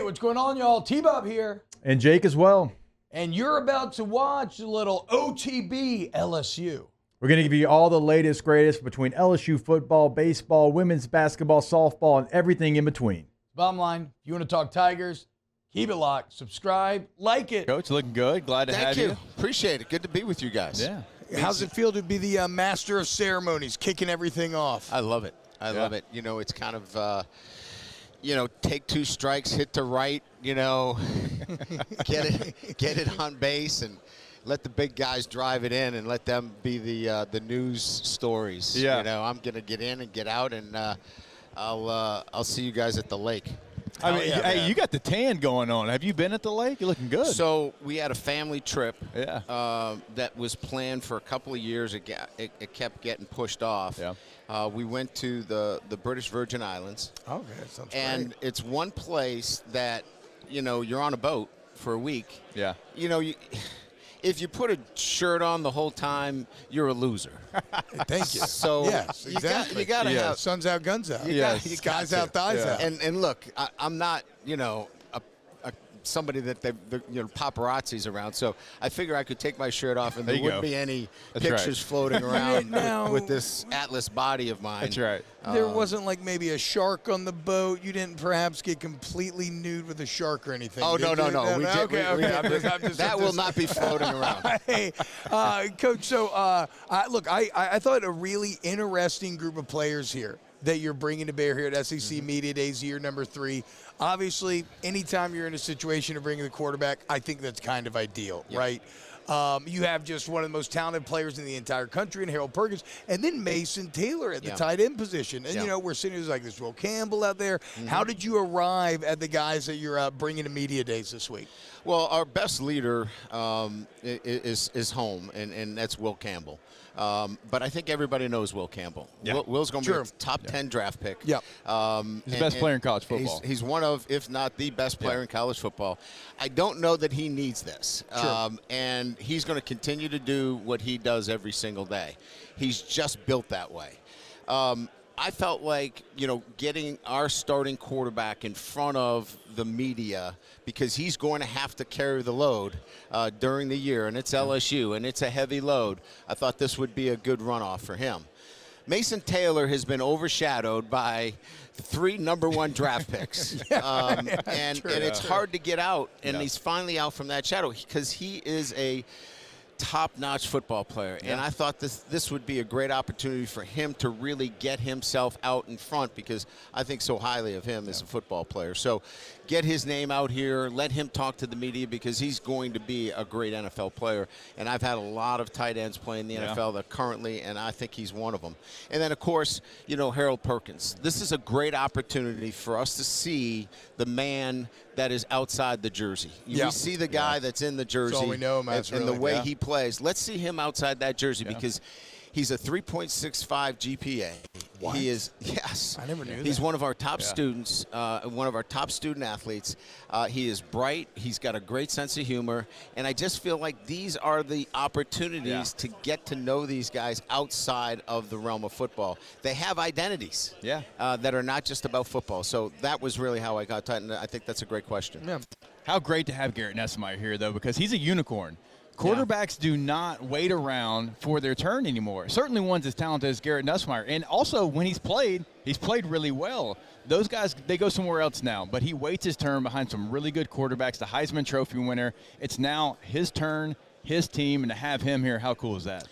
what's going on, y'all? T-Bob here. And Jake as well. And you're about to watch a little OTB LSU. We're going to give you all the latest, greatest between LSU football, baseball, women's basketball, softball, and everything in between. Bottom line, if you want to talk Tigers, keep it locked, subscribe, like it. Coach, looking good. Glad to have you. Thank you. Appreciate it. Good to be with you guys. Yeah. How's it feel to be the master of ceremonies, kicking everything off? I love it. I love it. You know, it's kind of, take two strikes, hit to right, get it on base and let the big guys drive it in and let them be the news stories. Yeah. I'm going to get in and get out, and I'll see you guys at the lake. I mean, hey, you got the tan going on. Have you been at the lake? You're looking good. So we had a family trip Yeah. that was planned for a couple of years. It kept getting pushed off. Yeah. We went to the British Virgin Islands. Okay, that sounds And great. it's one place that, you're on a boat for a week. Yeah. If you put a shirt on the whole time, you're a loser. Thank you. So yes, you exactly. got to Yeah. have. Sun's out, guns out. You Guys got out, thighs Yeah. out. And look, I'm not, somebody that paparazzi's around. So I figure I could take my shirt off and There there you wouldn't go. be any That's pictures floating around Now- with this Atlas body of mine. That's right. There wasn't like maybe a shark on the boat. You didn't perhaps get completely nude with a shark or anything. Oh, did no. you? We did. Okay, we okay. did. I'm just, That will not be floating around. Hey, Coach, so look, I thought a really interesting group of players here that you're bringing to bear here at SEC Media Days, year number 3. Obviously, anytime you're in a situation of bringing the quarterback, I think that's kind of ideal, right? You have just one of the most talented players in the entire country in Harold Perkins, and then Mason Taylor at the tight end position. And, we're sitting here like this Will Campbell out there. How did you arrive at the guys that you're bringing to Media Days this week? Well, our best leader is home, and that's Will Campbell. But I think everybody knows Will Campbell. Yeah. Will's going to be a top 10 draft pick. Yep. He's the best player in college football. He's one of, if not the best player in college football. I don't know that he needs this. And he's going to continue to do what he does every single day. He's just built that way. I felt like, getting our starting quarterback in front of the media, because he's going to have to carry the load during the year, and it's LSU, and it's a heavy load. I thought this would be a good runoff for him. Mason Taylor has been overshadowed by 3 number 1 draft picks. And it's hard to get out, and he's finally out from that shadow because he is a top-notch football player, and I thought this would be a great opportunity for him to really get himself out in front, because I think so highly of him as a football player. So get his name out here, let him talk to the media, because he's going to be a great NFL player. And I've had a lot of tight ends playing the NFL that currently, and I think he's one of them. And then, of course, Harold Perkins. This is a great opportunity for us to see the man that is outside the jersey. We see the guy that's in the jersey. That's all we know him as, and really. the way he plays. Let's see him outside that jersey, because he's a 3.65 GPA. What? He is, yes. I never knew He's that. one of our top students, one of our top student athletes. He is bright. He's got a great sense of humor. And I just feel like these are the opportunities to get to know these guys outside of the realm of football. They have identities that are not just about football. So that was really how I got tight, and I think that's a great question. Yeah. How great to have Garrett Nussmeier here, though, because he's a unicorn. Quarterbacks do not wait around for their turn anymore. Certainly ones as talented as Garrett Nussmeier. And also, when he's played really well. Those guys, they go somewhere else now. But he waits his turn behind some really good quarterbacks, the Heisman Trophy winner. It's now his turn, his team, and to have him here, how cool is that?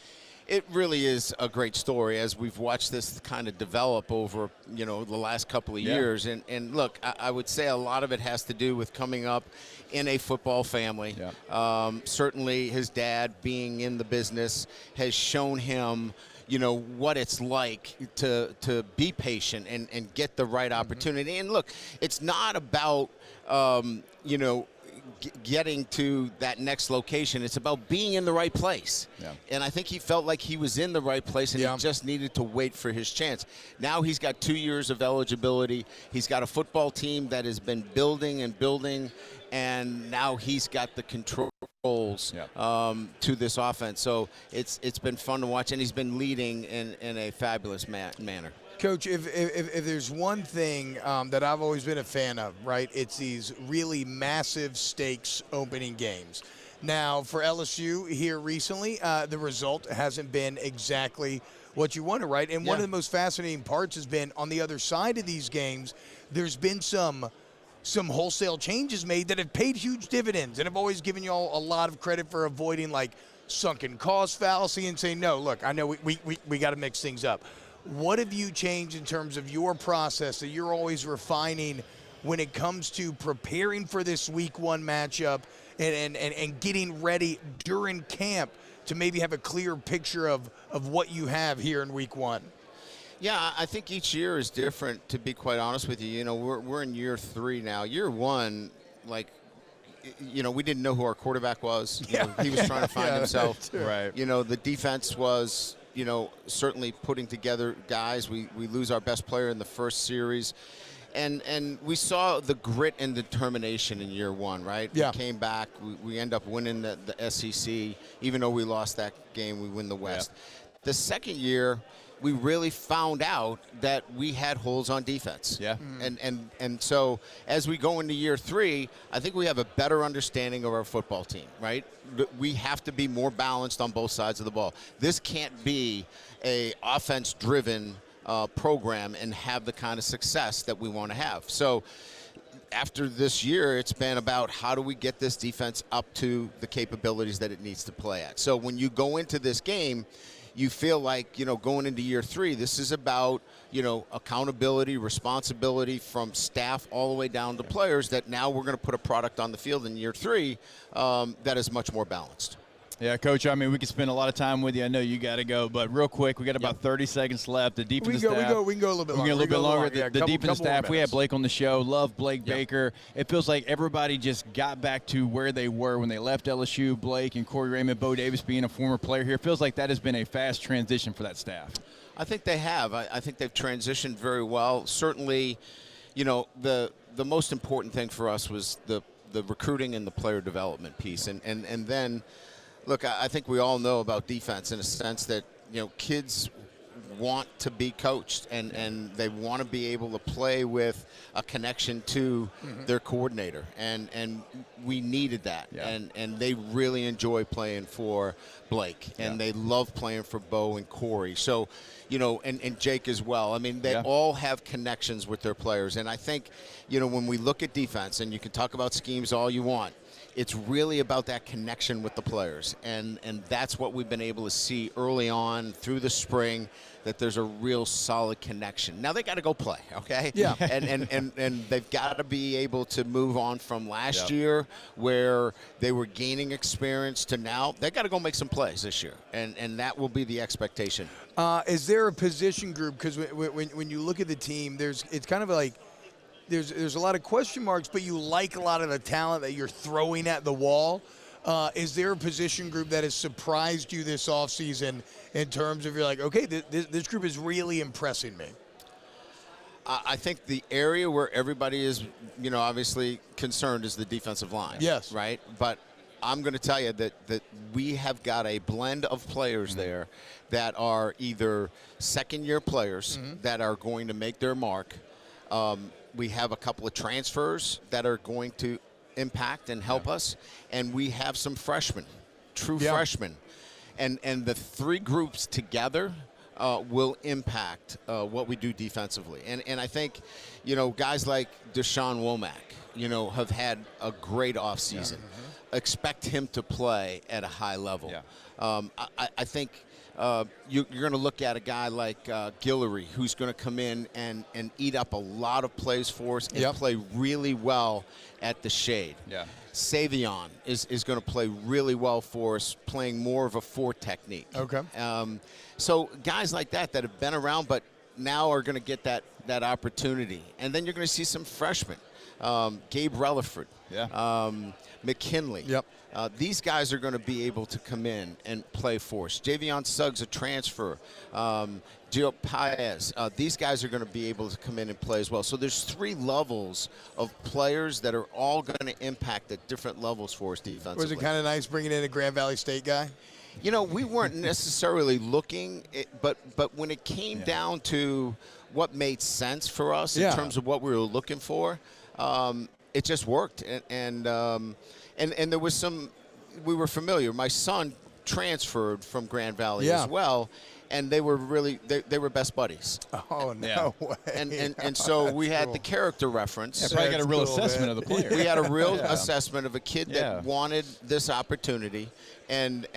It really is a great story as we've watched this kind of develop over, the last couple of years. And look, I would say a lot of it has to do with coming up in a football family. Certainly his dad being in the business has shown him, what it's like to be patient and get the right opportunity. And look, it's not about, getting to that next location. It's about being in the right place. And I think he felt like he was in the right place, and he just needed to wait for his chance. Now he's got 2 years of eligibility. He's got a football team that has been building and building, and now he's got the controls to this offense. So it's been fun to watch, and he's been leading in a fabulous manner. Coach, if there's one thing that I've always been a fan of, right, it's these really massive stakes opening games. Now, for LSU here recently, the result hasn't been exactly what you wanted, right? And one of the most fascinating parts has been on the other side of these games, there's been some wholesale changes made that have paid huge dividends, and I've always given you all a lot of credit for avoiding like sunken cost fallacy and saying, no, look, I know we got to mix things up. What have you changed in terms of your process that you're always refining when it comes to preparing for this week one matchup and getting ready during camp to maybe have a clear picture of what you have here in week one? Yeah, I think each year is different, to be quite honest with you. You know, we're in year 3 now. Year 1, like, you know, we didn't know who our quarterback was. You know, he was trying to find himself. Right. You know, the defense was, you know, certainly putting together guys. We lose our best player in the first series. And we saw the grit and determination in year 1, right? Yeah. We came back. We end up winning the SEC. Even though we lost that game, we win the West. Yeah. The second year, we really found out that we had holes on defense. Yeah. And so as we go into year 3, I think we have a better understanding of our football team, right? We have to be more balanced on both sides of the ball. This can't be a offense-driven program and have the kind of success that we want to have. So after this year, it's been about how do we get this defense up to the capabilities that it needs to play at. So when you go into this game, you feel like, you know, going into year 3, this is about, you know, accountability, responsibility from staff all the way down to players, that now we're going to put a product on the field in year 3 that is much more balanced. Yeah, Coach, I mean, we could spend a lot of time with you. I know you got to go, but real quick, we got about 30 seconds left. The deep in the staff. We can go a little bit longer. We can go a little bit longer. The deep in the staff, we had Blake on the show. Love Blake Baker. It feels like everybody just got back to where they were when they left LSU. Blake and Corey Raymond, Bo Davis being a former player here. It feels like that has been a fast transition for that staff. I think they have. I think they've transitioned very well. Certainly, you know, the most important thing for us was the recruiting and the player development piece. And then, look, I think we all know about defense in a sense that, you know, kids want to be coached and they want to be able to play with a connection to their coordinator. And we needed that. Yeah. And they really enjoy playing for Blake. And they love playing for Bo and Corey. So, you know, and Jake as well. I mean, they all have connections with their players. And I think, you know, when we look at defense, and you can talk about schemes all you want, it's really about that connection with the players. And that's what we've been able to see early on through the spring, that there's a real solid connection. Now they got to go play, okay? Yeah. And they've got to be able to move on from last year where they were gaining experience to now. They got to go make some plays this year. And that will be the expectation. Is there a position group? Because when you look at the team, it's kind of like, There's a lot of question marks, but you like a lot of the talent that you're throwing at the wall. Is there a position group that has surprised you this offseason in terms of you're like, okay, this group is really impressing me? I think the area where everybody is, you know, obviously concerned is the defensive line. Yes. Right? But I'm going to tell you that we have got a blend of players there that are either second-year players that are going to make their mark. We have a couple of transfers that are going to impact and help us, and we have some freshmen, true freshmen. And the 3 groups together will impact what we do defensively. And I think, you know, guys like Deshaun Womack, you know, have had a great offseason. Expect him to play at a high level. I think you're going to look at a guy like Guillory, who's going to come in and eat up a lot of plays for us and play really well at the shade. Savion is going to play really well for us, playing more of a 4 technique. Okay. So guys like that have been around but now are going to get that opportunity. And then you're going to see some freshmen. Gabe Relaford, McKinley. These guys are going to be able to come in and play for us. Javion Suggs, a transfer. Gio Paez. These guys are going to be able to come in and play as well. So there's 3 levels of players that are all going to impact at different levels for us defensively. Was it kind of nice bringing in a Grand Valley State guy? You know, we weren't necessarily looking, but when it came down to what made sense for us in terms of what we were looking for. It just worked, and there was some. We were familiar. My son transferred from Grand Valley as well, and they were really they were best buddies. Oh, no way. And so we had the character reference. Yeah, probably got a real assessment of the player. We had a real assessment of a kid that wanted this opportunity, and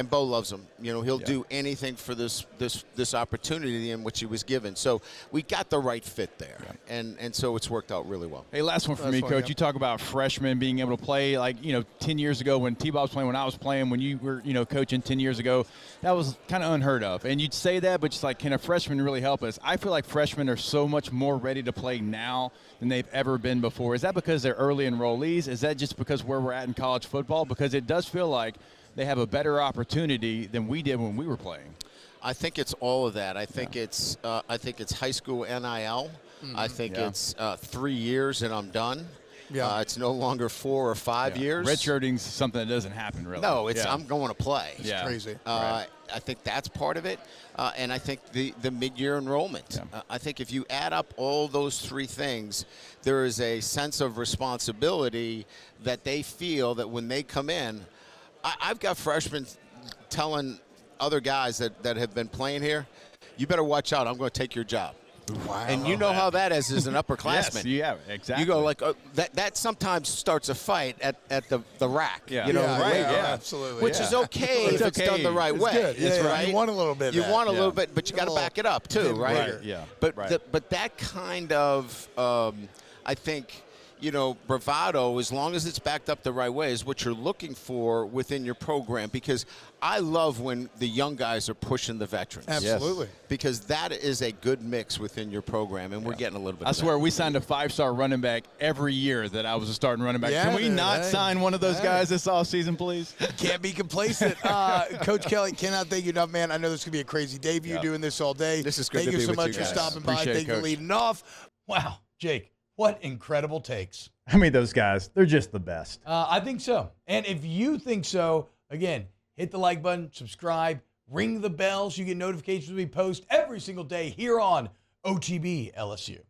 Bo loves him. You know, he'll do anything for this opportunity in which he was given. So we got the right fit there, and so it's worked out really well. Hey, last one for me, Coach. You talk about freshmen being able to play, like, 10 years ago when T-Bob was playing, when I was playing, when you were, coaching 10 years ago, that was kind of unheard of. And you'd say that, but just like, can a freshman really help us? I feel like freshmen are so much more ready to play now than they've ever been before. Is that because they're early enrollees? Is that just because where we're at in college football? Because it does feel like they have a better opportunity than we did when we were playing. I think it's all of that. I think it's high school NIL. I think it's 3 years and I'm done. It's no longer 4 or 5 years. Redshirting's something that doesn't happen really. No, it's I'm going to play. It's crazy. I think that's part of it, and I think the mid-year enrollment. I think if you add up all those three things, there is a sense of responsibility that they feel that when they come in. I've got freshmen telling other guys that have been playing here, you better watch out, I'm going to take your job. Wow. And you know how that is as an upperclassman. Yes, exactly. You go like, that sometimes starts a fight at the rack. Yeah, absolutely. Which is okay if it's done the right way. Good. That's right. You want a little bit. You want a little bit, but you got to back it up too, right? Yeah. But that kind of, I think, bravado, as long as it's backed up the right way, is what you're looking for within your program. Because I love when the young guys are pushing the veterans. Absolutely. Because that is a good mix within your program, and we're getting a little bit of swear, we signed a 5-star running back every year that I was a starting running back. Can we not sign one of those guys this offseason, please? Can't be complacent. Coach Kelly, cannot thank you enough, man. I know this could be a crazy day for you doing this all day. This is good to be with you. Thank you so much for stopping by. Appreciate Thank you for leading off. Wow, Jake. What incredible takes. I mean, those guys, they're just the best. I think so. And if you think so, again, hit the like button, subscribe, ring the bell so you get notifications when we post every single day here on OTB LSU.